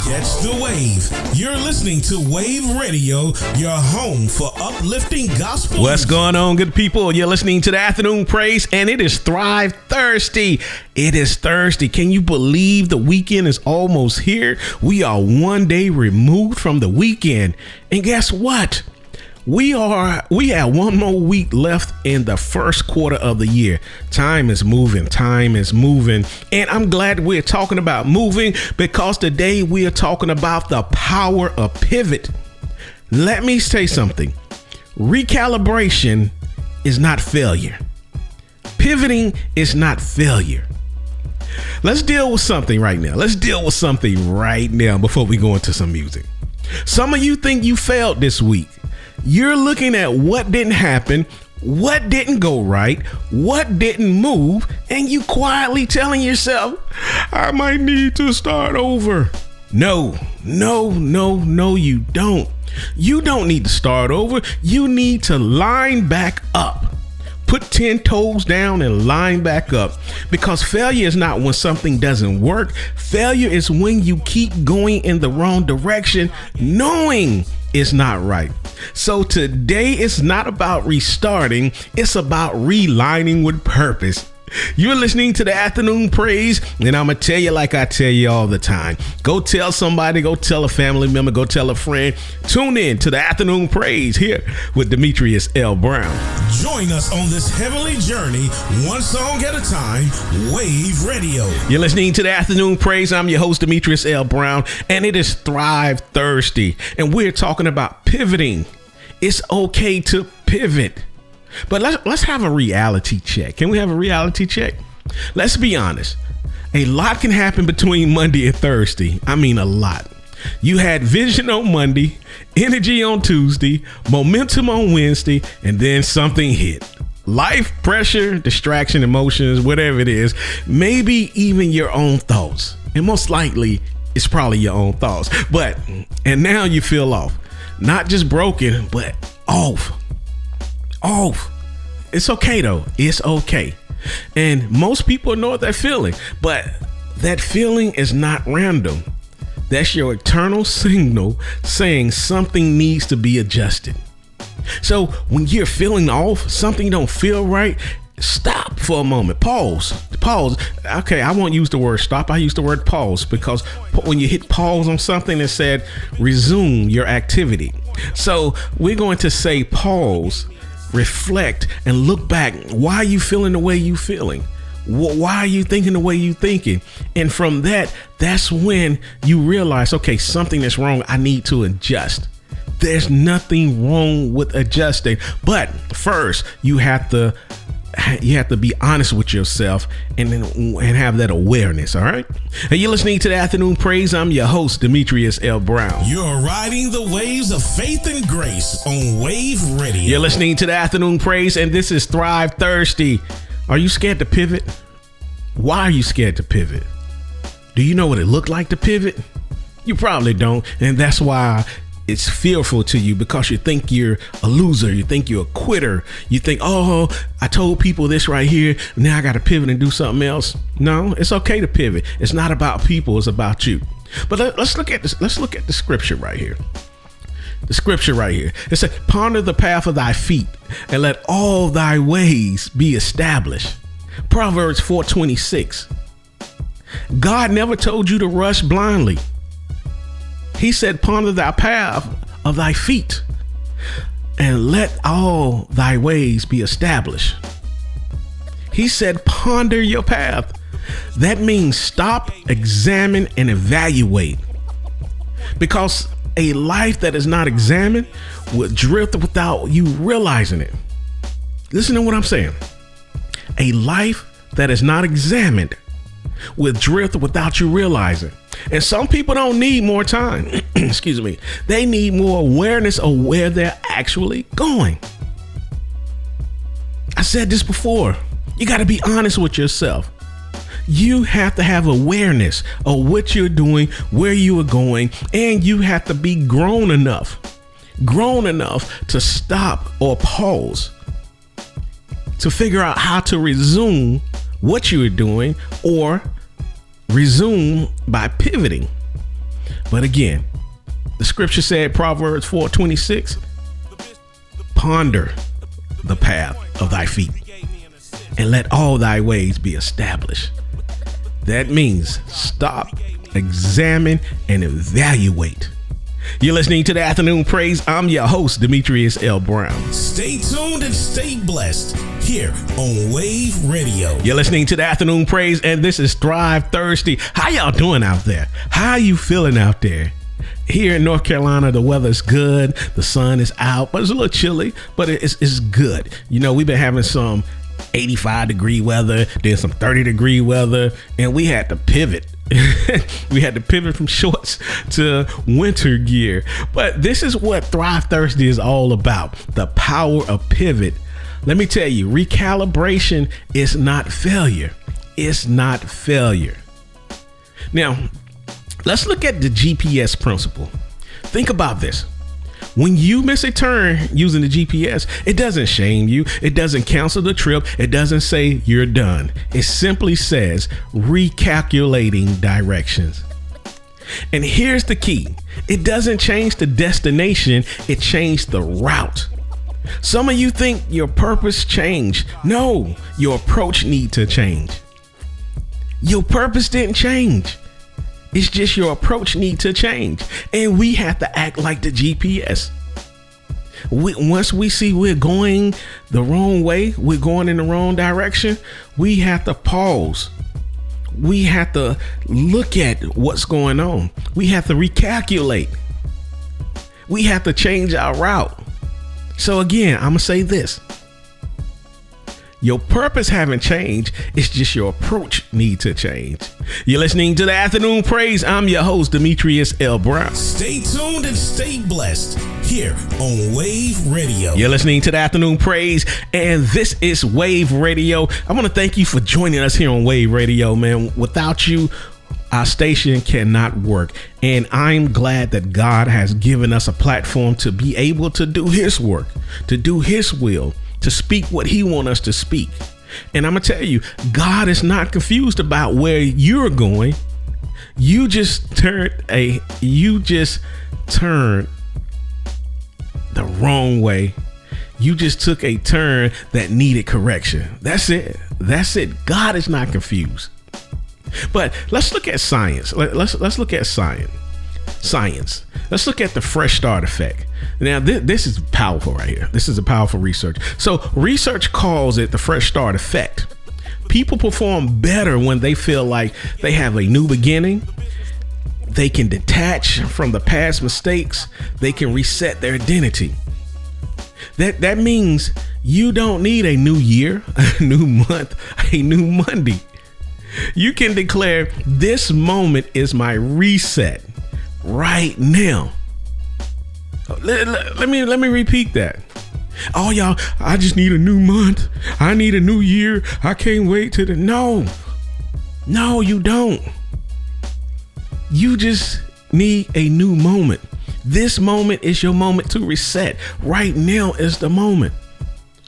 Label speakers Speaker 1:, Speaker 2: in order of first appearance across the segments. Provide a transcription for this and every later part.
Speaker 1: Catch the wave. You're listening to Wave Radio, your home for uplifting gospel.
Speaker 2: What's going on, good people? You're listening to the Afternoon Praise, and it is Thrive Thursday. It is Thursday. Can you believe the weekend is almost here? We are one day removed from the weekend. And guess what? We have one more week left in the first quarter of the year. Time is moving. And I'm glad we're talking about moving, because today we are talking about the power of pivot. Let me say something. Recalibration is not failure. Pivoting is not failure. Let's deal with something right now. Before we go into some music. Some of you think you failed this week. You're looking at what didn't happen, what didn't go right, what didn't move, and you quietly telling yourself, I might need to start over. No, you don't. You don't need to start over. You need to line back up. Put 10 toes down and line back up, because failure is not when something doesn't work. Failure is when you keep going in the wrong direction, knowing it's not right. So today it's not about restarting. It's about realigning with purpose. You're listening to the Afternoon Praise, and I'm going to tell you like I tell you all the time. Go tell somebody, go tell a family member, go tell a friend. Tune in to the Afternoon Praise here with Demetrius L. Brown.
Speaker 1: Join us on this heavenly journey, one song at a time, Wave Radio.
Speaker 2: You're listening to the Afternoon Praise. I'm your host, Demetrius L. Brown, and it is Thrive Thursday, and we're talking about pivoting. It's okay to pivot. But let's have a reality check. Can we have a reality check? Let's be honest. A lot can happen between Monday and Thursday. I mean, a lot. You had vision on Monday, energy on Tuesday, momentum on Wednesday, and then something hit. Life, pressure, distraction, emotions, whatever it is, maybe even your own thoughts. And most likely, it's probably your own thoughts. And now you feel off. Not just broken, but off. It's okay though. It's okay. And most people know that feeling, but that feeling is not random. That's your eternal signal saying something needs to be adjusted. So when you're feeling off, something don't feel right, stop for a moment. Pause. Okay, I won't use the word stop. I use the word pause, because when you hit pause on something, it said resume your activity. So we're going to say pause, reflect, and look back. Why are you feeling the way you feeling? Why are you thinking the way you thinking? And from that's when you realize, okay, something is wrong. I need to adjust. There's nothing wrong with adjusting. But first, you have to be honest with yourself and have that awareness. All right. Hey, you're listening to the Afternoon Praise. I'm your host, Demetrius L. Brown.
Speaker 1: You're riding the waves of faith and grace on Wave Radio.
Speaker 2: You're listening to the Afternoon Praise, and this is Thrive Thursday. Are you scared to pivot? Why are you scared to pivot? Do you know what it looked like to pivot? You probably don't. And that's why it's fearful to you, because you think you're a loser. You think you're a quitter. You think, oh, I told people this right here. Now I got to pivot and do something else. No, it's okay to pivot. It's not about people. It's about you. But let's look at this. Let's look at the scripture right here. The scripture right here. It said, ponder the path of thy feet and let all thy ways be established. Proverbs 4:26. God never told you to rush blindly. He said, ponder thy path of thy feet and let all thy ways be established. He said, ponder your path. That means stop, examine, and evaluate. Because a life that is not examined will drift without you realizing it. Listen to what I'm saying. A life that is not examined will drift without you realizing. And some people don't need more time. Excuse me. They need more awareness of where they're actually going. I said this before. You got to be honest with yourself. You have to have awareness of what you're doing, where you are going, and you have to be grown enough to stop or pause, to figure out how to resume what you are doing or resume by pivoting. But again, the scripture said, Proverbs 4:26, ponder the path of thy feet and let all thy ways be established. That means stop, examine, and evaluate. You're listening to the Afternoon Praise. I'm your host, Demetrius L. Brown.
Speaker 1: Stay tuned and stay blessed here on Wave Radio.
Speaker 2: You're listening to the Afternoon Praise, and this is Thrive Thursday. How y'all doing out there? How you feeling out there? Here in North Carolina, the weather's good. The sun is out, but it's a little chilly, but it's good. You know, we've been having some 85-degree weather, then some 30-degree weather, and we had to pivot. We had to pivot from shorts to winter gear. But this is what Thrive Thursday is all about, the power of pivot. Let me tell you, recalibration is not failure. It's not failure. Now, let's look at the GPS principle. Think about this. When you miss a turn using the GPS, it doesn't shame you. It doesn't cancel the trip. It doesn't say you're done. It simply says recalculating directions. And here's the key. It doesn't change the destination. It changed the route. Some of you think your purpose changed. No, your approach needs to change. Your purpose didn't change. It's just your approach needs to change. And we have to act like the GPS. Once we see we're going the wrong way, we're going in the wrong direction, we have to pause. We have to look at what's going on. We have to recalculate. We have to change our route. So again, I'm going to say this. Your purpose haven't changed. It's just your approach needs to change. You're listening to the Afternoon Praise. I'm your host, Demetrius L. Brown.
Speaker 1: Stay tuned and stay blessed here on Wave Radio.
Speaker 2: You're listening to the Afternoon Praise, and this is Wave Radio. I want to thank you for joining us here on Wave Radio, man. Without you, our station cannot work. And I'm glad that God has given us a platform to be able to do his work, to do his will, to speak what he wants us to speak. And I'm gonna tell you, God is not confused about where you're going. You just turned the wrong way. You just took a turn that needed correction. That's it. God is not confused. But let's look at science. Let's look at science. Let's look at the fresh start effect. Now, this is powerful right here. This is a powerful research. So research calls it the fresh start effect. People perform better when they feel like they have a new beginning. They can detach from the past mistakes. They can reset their identity. That means you don't need a new year, a new month, a new Monday. You can declare, this moment is my reset right now. Let me repeat that. Oh, y'all, I just need a new month. I need a new year. I can't wait to no, you don't. You just need a new moment. This moment is your moment to reset. Right now is the moment.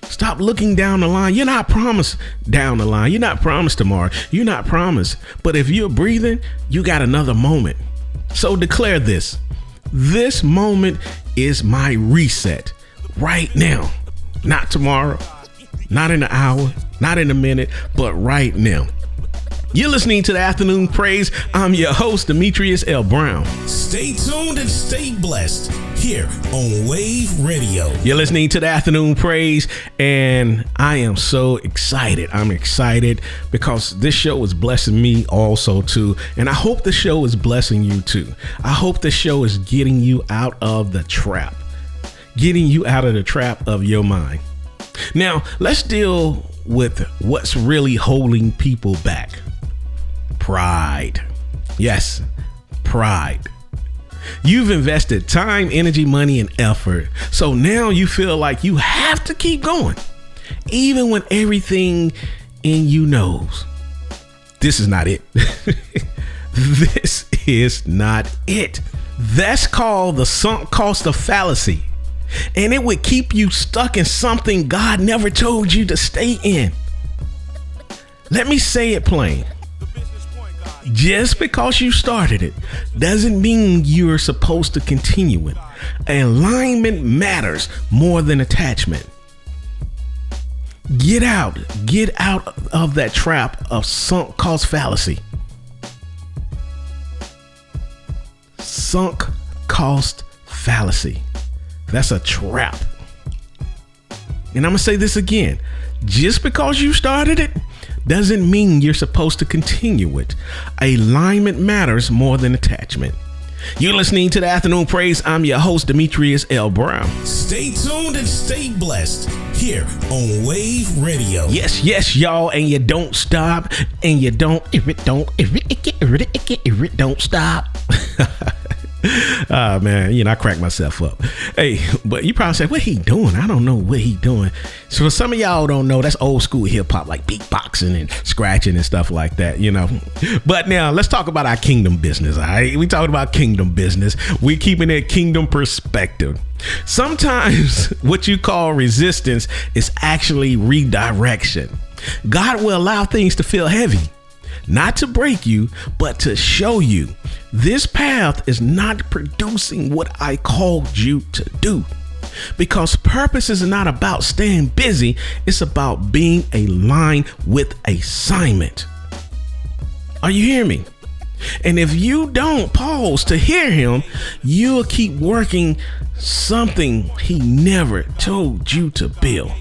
Speaker 2: Stop looking down the line. You're not promised down the line. You're not promised tomorrow. You're not promised. But if you're breathing, you got another moment. So declare this. This moment is my reset right now. Not tomorrow, not in an hour, not in a minute, but right now. You're listening to the Afternoon Praise. I'm your host, Demetrius L. Brown.
Speaker 1: Stay tuned and stay blessed here on Wave Radio.
Speaker 2: You're listening to the Afternoon Praise, and I am so excited. I'm excited because this show is blessing me also too, and I hope the show is blessing you too. I hope the show is getting you out of the trap, getting you out of the trap of your mind. Now, let's deal with what's really holding people back. Pride. Yes, pride. You've invested time, energy, money, and effort. So now you feel like you have to keep going, even when everything in you knows this is not it. This is not it. That's called the sunk cost of fallacy. And it would keep you stuck in something God never told you to stay in. Let me say it plain. Just because you started it doesn't mean you're supposed to continue it. Alignment matters more than attachment. Get out of that trap of sunk cost fallacy. Sunk cost fallacy. That's a trap. And I'm going to say this again. Just because you started it doesn't mean you're supposed to continue it. Alignment matters more than attachment. You're listening to the Afternoon Praise. I'm your host, Demetrius L. Brown.
Speaker 1: Stay tuned and stay blessed here on Wave Radio.
Speaker 2: Yes, y'all. And you don't stop. And you don't stop. Man, I crack myself up. Hey, but you probably say, what he doing? I don't know what he doing. So for some of y'all don't know, that's old school hip hop, like beatboxing and scratching and stuff like that, But now let's talk about our kingdom business. All right, we talking about kingdom business. We keeping it kingdom perspective. Sometimes what you call resistance is actually redirection. God will allow things to feel heavy, not to break you, but to show you this path is not producing what I called you to do. Because purpose is not about staying busy. It's about being aligned with assignment. Are you hearing me? And if you don't pause to hear him, you'll keep working something he never told you to build.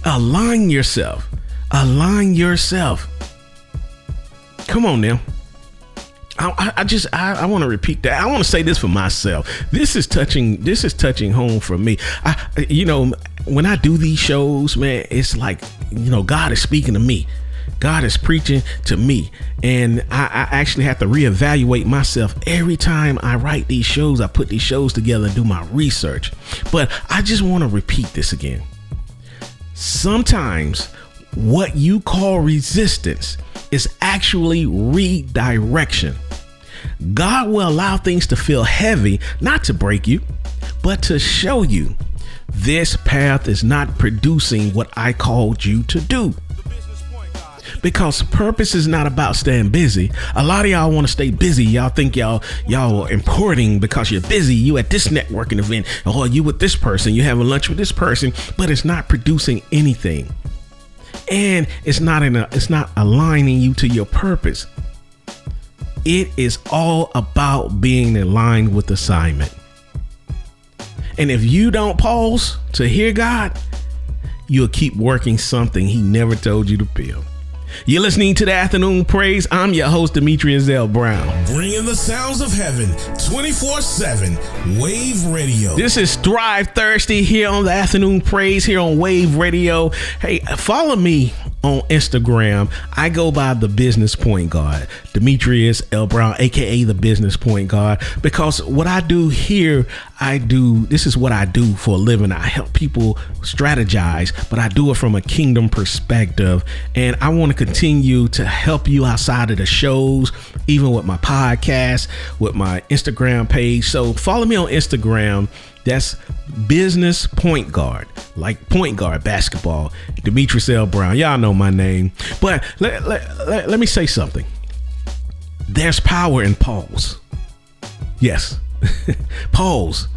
Speaker 2: Align yourself. Align yourself. Come on now. I want to repeat that. I want to say this for myself. This is touching home for me. When I do these shows, man, it's like, God is speaking to me. God is preaching to me. And I actually have to reevaluate myself every time I write these shows. I put these shows together and do my research. But I just want to repeat this again. Sometimes what you call resistance is actually redirection. God will allow things to feel heavy, not to break you, but to show you this path is not producing what I called you to do. Because purpose is not about staying busy. A lot of y'all want to stay busy. Y'all think y'all are importing because you're busy. You at this networking event, or you with this person, you having lunch with this person, but it's not producing anything. And it's not aligning you to your purpose. It is all about being aligned with assignment. And if you don't pause to hear God, you'll keep working something he never told you to build. You're listening to the Afternoon Praise. I'm your host, Demetrius L. Brown.
Speaker 1: Bringing the sounds of heaven 24/7, Wave Radio.
Speaker 2: This is Thrive Thursday here on the Afternoon Praise here on Wave Radio. Hey, follow me on Instagram. I go by the Business Point Guard, Demetrius L. Brown, aka the Business Point Guard, because what I do here, this is what I do for a living. I help people strategize, but I do it from a kingdom perspective. And I want to continue to help you outside of the shows, even with my podcast, with my Instagram page. So follow me on Instagram. That's Business Point Guard, like point guard basketball, Demetrius L. Brown. Y'all know my name. But let me say something. There's power in pause. Yes. Pause.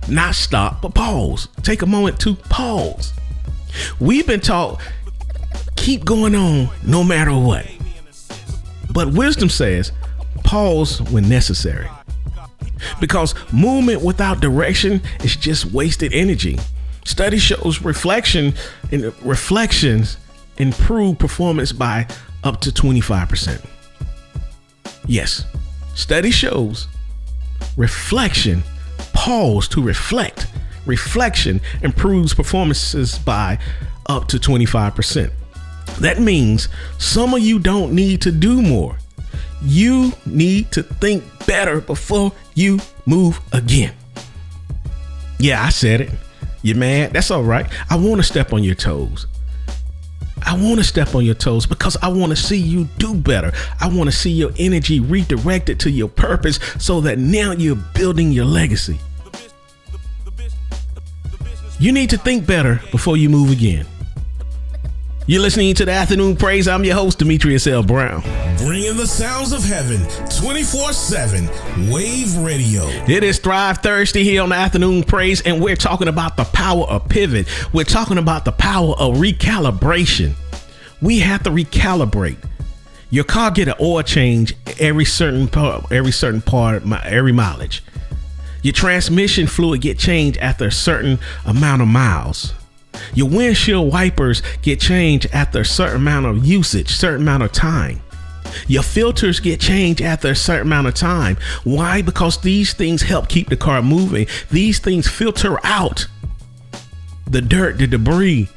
Speaker 2: Not stop, but pause. Take a moment to pause. We've been taught, keep going on no matter what. But wisdom says, pause when necessary. Because movement without direction is just wasted energy. Study shows reflections improve performance by up to 25%. Yes, study shows reflection, pause to reflect. Reflection improves performances by up to 25%. That means some of you don't need to do more. You need to think better before you move again. Yeah, I said it. You mad? That's all right. I want to step on your toes. I want to step on your toes because I want to see you do better. I want to see your energy redirected to your purpose so that now you're building your legacy. You need to think better before you move again. You're listening to the Afternoon Praise. I'm your host, Demetrius L. Brown.
Speaker 1: Bringing the sounds of heaven 24/7 Wave Radio.
Speaker 2: It is Thrive Thursday here on the Afternoon Praise, and we're talking about the power of pivot. We're talking about the power of recalibration. We have to recalibrate. Your car get an oil change every mileage. Your transmission fluid get changed after a certain amount of miles. Your windshield wipers get changed after a certain amount of usage, certain amount of time. Your filters get changed after a certain amount of time. Why? Because these things help keep the car moving. These things filter out the dirt, the debris,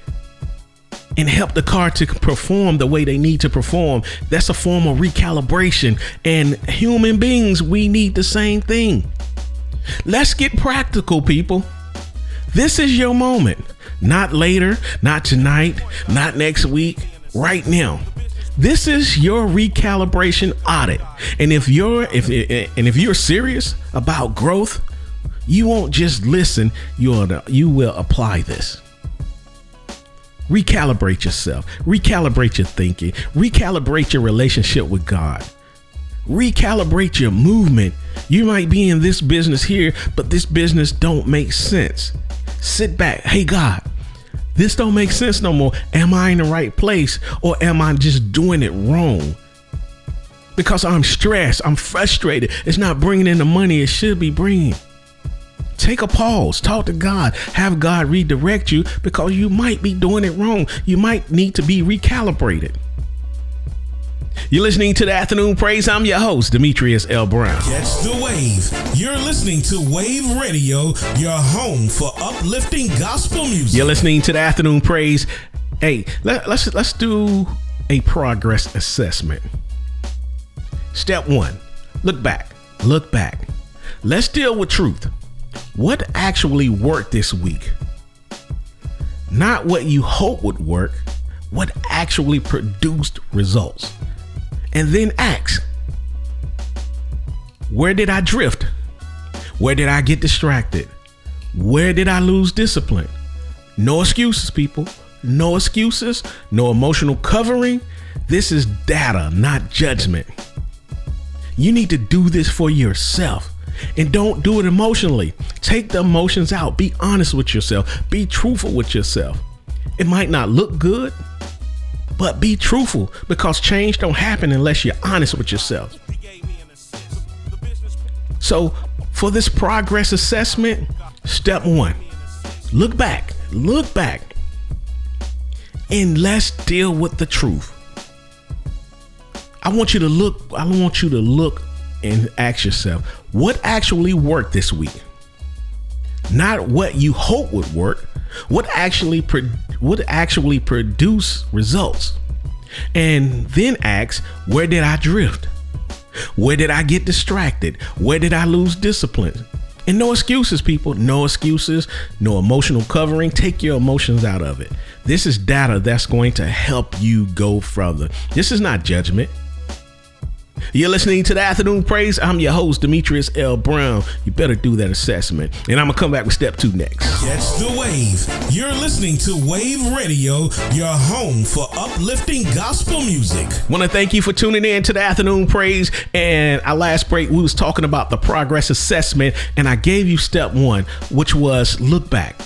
Speaker 2: and help the car to perform the way they need to perform. That's a form of recalibration. And human beings, we need the same thing. Let's get practical, people. This is your moment. Not later, not tonight, not next week, right now. This is your recalibration audit. And if you're serious about growth, you won't just listen, you will apply this. Recalibrate yourself, recalibrate your thinking, recalibrate your relationship with God, recalibrate your movement. You might be in this business here, but this business don't make sense. Sit back. Hey, God, this don't make sense no more. Am I in the right place, or am I just doing it wrong? Because I'm stressed, I'm frustrated. It's not bringing in the money it should be bringing. Take a pause, talk to God, have God redirect you, because you might be doing it wrong. You might need to be recalibrated. You're listening to the Afternoon Praise. I'm your host, Demetrius L. Brown.
Speaker 1: Catch the wave. You're listening to Wave Radio, your home for uplifting gospel music.
Speaker 2: You're listening to the Afternoon Praise. Hey, let's do a progress assessment. Step 1, look back. Let's deal with truth. What actually worked this week? Not what you hope would work, what actually produced results. And then ask, where did I drift? Where did I get distracted? Where did I lose discipline? No excuses, people. No excuses, no emotional covering. This is data, not judgment. You need to do this for yourself. And don't do it emotionally. Take the emotions out. Be honest with yourself. Be truthful with yourself. It might not look good, but be truthful, because change don't happen unless you're honest with yourself. So for this progress assessment, step 1, look back, and let's deal with the truth. I want you to look and ask yourself, what actually worked this week? Not what you hope would work, what actually produce results. And then ask, where did I drift? Where did I get distracted? Where did I lose discipline? And no excuses, people. No excuses, no emotional covering. Take your emotions out of it. This is data that's going to help you go further. This is not judgment. You're listening to the Afternoon Praise. I'm your host, Demetrius L. Brown. You better do that assessment. And I'm going to come back with step 2 next.
Speaker 1: Catch the wave. You're listening to Wave Radio, your home for uplifting gospel music.
Speaker 2: I want to thank you for tuning in to the Afternoon Praise. And our last break, we was talking about the progress assessment. And I gave you step 1, which was look back.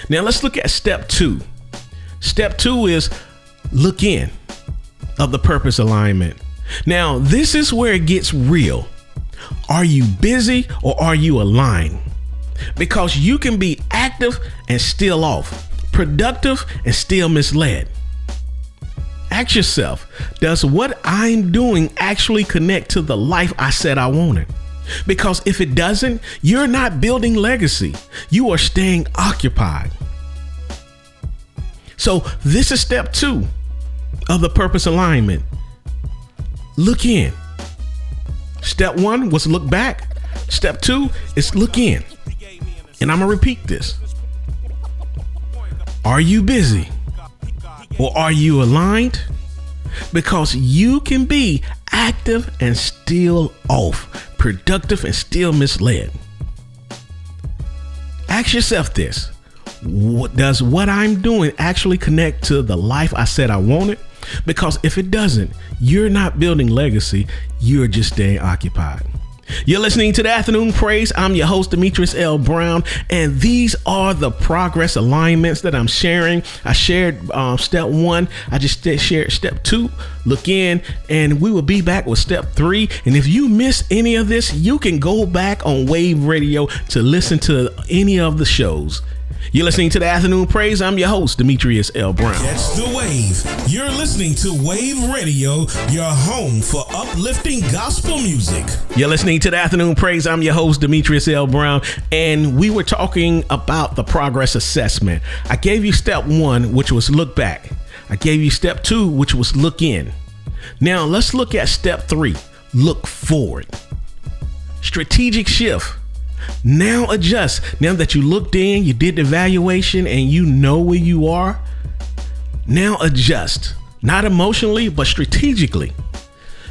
Speaker 2: Now let's look at step 2. Step 2 is look in of the purpose alignment. Now, this is where it gets real. Are you busy or are you aligned? Because you can be active and still off, productive and still misled. Ask yourself, does what I'm doing actually connect to the life I said I wanted? Because if it doesn't, you're not building legacy. You are staying occupied. So this is step 2 of the purpose alignment. Look in. Step 1 was look back. Step 2 is look in. And I'm going to repeat this. Are you busy or are you aligned? Because you can be active and still off, productive and still misled. Ask yourself this. Does what I'm doing actually connect to the life I said I wanted? Because if it doesn't, you're not building legacy. You're just staying occupied. You're listening to the Afternoon Praise. I'm your host, Demetrius L. Brown, and these are the progress alignments that I'm sharing. I shared step 1. I just shared step 2. Look in, and we will be back with step 3. And if you miss any of this, you can go back on Wave Radio to listen to any of the shows. You're listening to the Afternoon Praise. I'm your host, Demetrius L. Brown.
Speaker 1: Catch the wave. You're listening to Wave Radio, your home for uplifting gospel music.
Speaker 2: You're listening to the Afternoon Praise. I'm your host, Demetrius L. Brown, and we were talking about the progress assessment. I gave you step 1, which was look back. I gave you step 2, which was look in. Now let's look at step 3, look forward. Strategic shift. Now adjust. Now that you looked in, you did the evaluation, and you know where you are. Now adjust. Not emotionally, but strategically.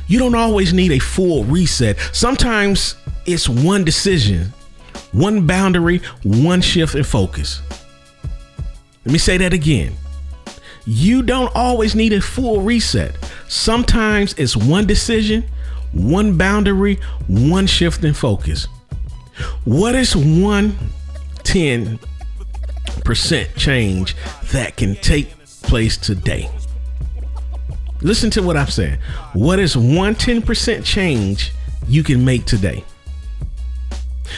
Speaker 2: You don't always need a full reset. Sometimes it's one decision, one boundary, one shift in focus. Let me say that again. You don't always need a full reset. Sometimes it's one decision, one boundary, one shift in focus. What is 110% change that can take place today? Listen to what I'm saying. What is 110% change you can make today?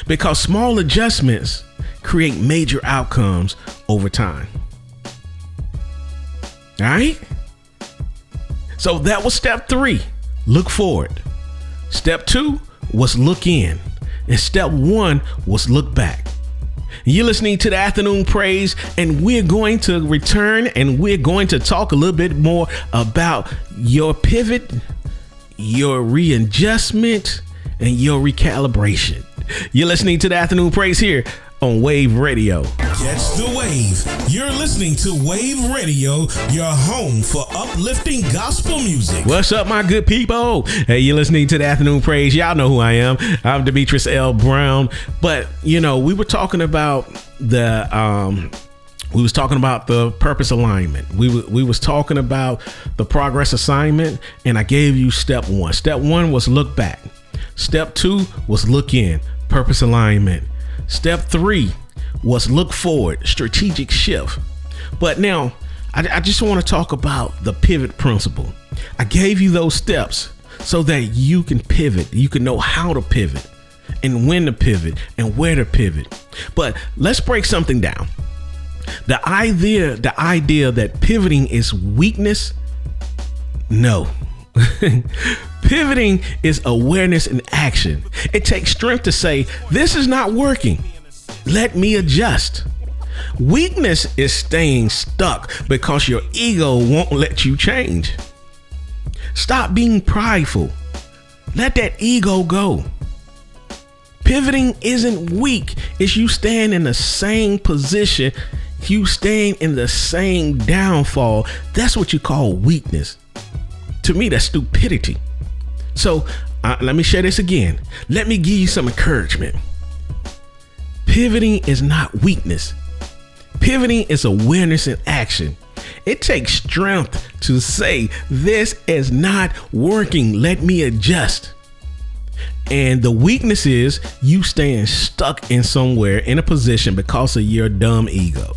Speaker 2: Because small adjustments create major outcomes over time. All right? So that was step 3. Look forward. Step 2 was look in. And step 1 was look back. You're listening to the Afternoon Praise, and we're going to return and we're going to talk a little bit more about your pivot, your readjustment, and your recalibration. You're listening to the Afternoon Praise here on Wave Radio.
Speaker 1: Catch the wave. You're listening to Wave Radio, your home for uplifting gospel music.
Speaker 2: What's up, my good people? Hey, you're listening to the Afternoon Praise. Y'all know who I am. I'm Demetrius L. Brown. But, we were talking about the purpose alignment. We was talking about the progress assignment, and I gave you step 1. Step 1 was look back. Step 2 was look in, purpose alignment. Step 3 was look forward, strategic shift. But now I just want to talk about the pivot principle. I gave you those steps so that you can pivot. You can know how to pivot and when to pivot and where to pivot. But let's break something down. The idea that pivoting is weakness. No. Pivoting is awareness and action. It takes strength to say, this is not working. Let me adjust. Weakness is staying stuck because your ego won't let you change. Stop being prideful. Let that ego go. Pivoting isn't weak. It's you staying in the same position. You staying in the same downfall. That's what you call weakness. To me, that's stupidity. So let me share this again. Let me give you some encouragement. Pivoting is not weakness. Pivoting is awareness and action. It takes strength to say, this is not working. Let me adjust. And the weakness is you staying stuck in somewhere in a position because of your dumb ego.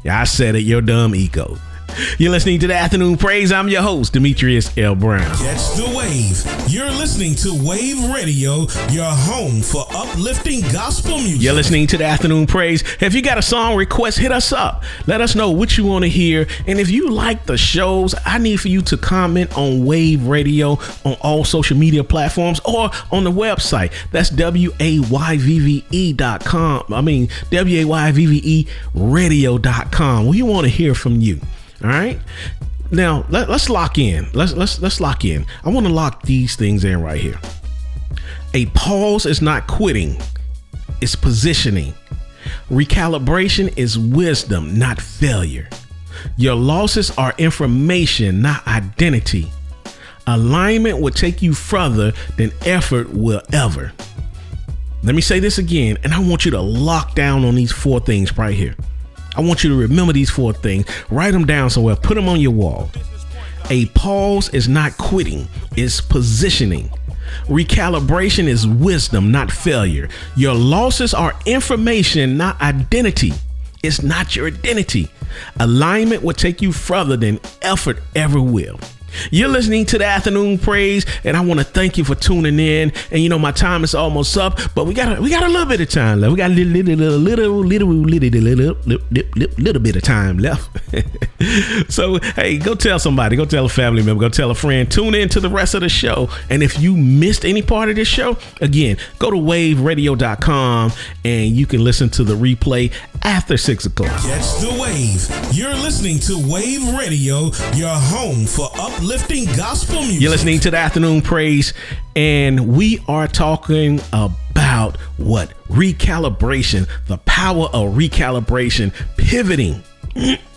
Speaker 2: Yeah, I said it, your dumb ego. You're listening to the Afternoon Praise. I'm your host, Demetrius L. Brown.
Speaker 1: Catch the wave. You're listening to Wave Radio, your home for uplifting gospel music.
Speaker 2: You're listening to the Afternoon Praise. If you got a song request, hit us up. Let us know what you want to hear. And if you like the shows, I need for you to comment on Wave Radio on all social media platforms or on the website. That's WAYVVE.com. WAYVVE radio.com. We want to hear from you. All right. Now let's lock in. Let's lock in. I want to lock these things in right here. A pause is not quitting. It's positioning. Recalibration is wisdom, not failure. Your losses are information, not identity. Alignment will take you further than effort will ever. Let me say this again, and I want you to lock down on these 4 things right here. I want you to remember these 4 things. Write them down somewhere. Put them on your wall. A pause is not quitting. It's positioning. Recalibration is wisdom, not failure. Your losses are information, not identity. It's not your identity. Alignment will take you further than effort ever will. You're listening to the Afternoon Praise, and I want to thank you for tuning in. And you know, my time is almost up, but we got a little bit of time left. We got a little bit of time left. So hey, go tell somebody, go tell a family member, go tell a friend. Tune in to the rest of the show. And if you missed any part of this show, again, go to waveradio.com and you can listen to the replay after 6 o'clock.
Speaker 1: Catch the wave. You're listening to Wave Radio, your home for uplifting gospel music.
Speaker 2: You're listening to the Afternoon Praise, and we are talking about what? Recalibration, the power of recalibration, pivoting.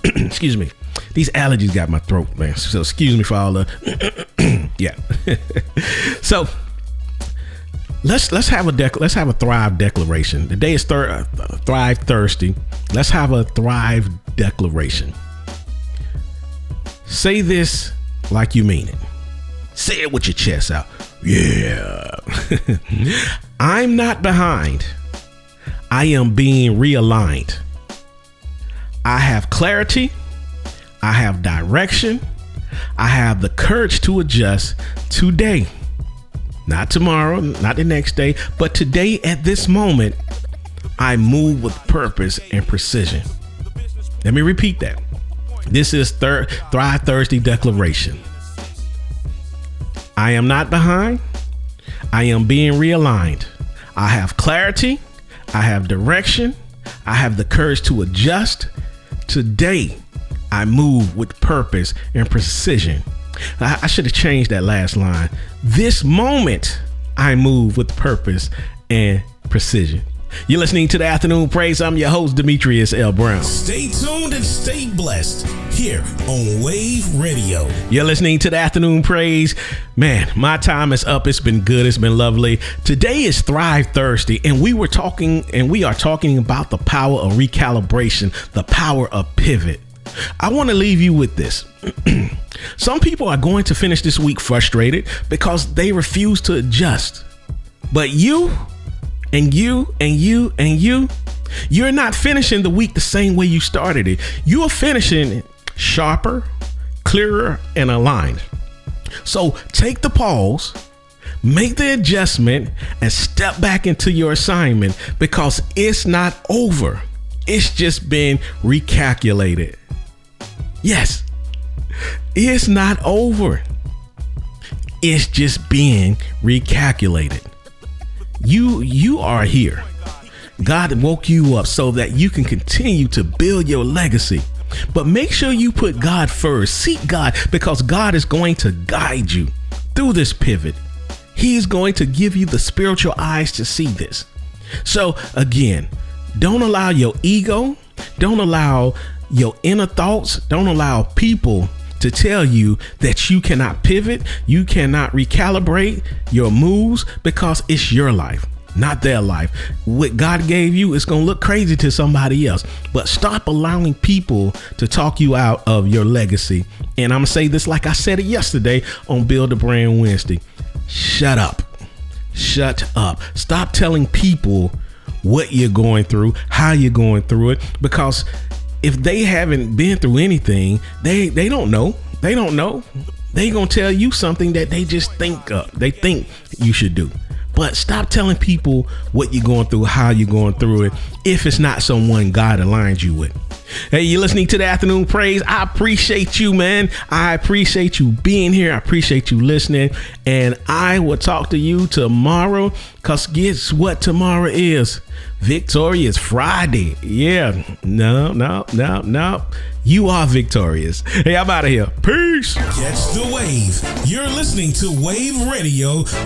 Speaker 2: Excuse me. These allergies got my throat, man. So excuse me for all the yeah. So let's have a Thrive declaration. Today is Thrive Thursday. Let's have a Thrive declaration. Say this like you mean it. Say it with your chest out. Yeah. I'm not behind. I am being realigned. I have clarity. I have direction. I have the courage to adjust today. Not tomorrow, not the next day, but today at this moment, I move with purpose and precision. Let me repeat that. This is Thrive Thursday declaration. I am not behind. I am being realigned. I have clarity. I have direction. I have the courage to adjust. Today, I move with purpose and precision. I should have changed that last line. This moment, I move with purpose and precision. You're listening to the Afternoon Praise. I'm your host, Demetrius L. Brown.
Speaker 1: Stay tuned and stay blessed here on Wave Radio.
Speaker 2: You're listening to the Afternoon Praise. Man, my time is up. It's been good. It's been lovely. Today is Thrive Thursday, and we are talking about the power of recalibration, the power of pivot. I want to leave you with this. Some people are going to finish this week frustrated because they refuse to adjust. But you're not finishing the week the same way you started it. You are finishing it sharper, clearer, and aligned. So take the pause, make the adjustment, and step back into your assignment, because it's not over. It's just been recalculated. Yes, it's not over. It's just being recalculated. You are here. God woke you up so that you can continue to build your legacy. But make sure you put God first. Seek God, because God is going to guide you through this pivot. He's going to give you the spiritual eyes to see this. So again, don't allow your ego, don't allow your inner thoughts, don't allow people to tell you that you cannot pivot, you cannot recalibrate your moves, because it's your life, not their life. What God gave you is going to look crazy to somebody else. But stop allowing people to talk you out of your legacy. And I'm going to say this like I said it yesterday on Build a Brand Wednesday. Shut up. Shut up. Stop telling people what you're going through, how you're going through it, because if they haven't been through anything, they don't know. They don't know. They gonna tell you something that they just think you should do. But stop telling people what you're going through, how you're going through it, if it's not someone God aligns you with. Hey, you're listening to the Afternoon Praise. I appreciate you, man. I appreciate you being here. I appreciate you listening. And I will talk to you tomorrow, because guess what tomorrow is? Victorious Friday. Yeah. No. You are victorious. Hey, I'm out of here. Peace.
Speaker 1: Catch the wave. You're listening to Wave Radio,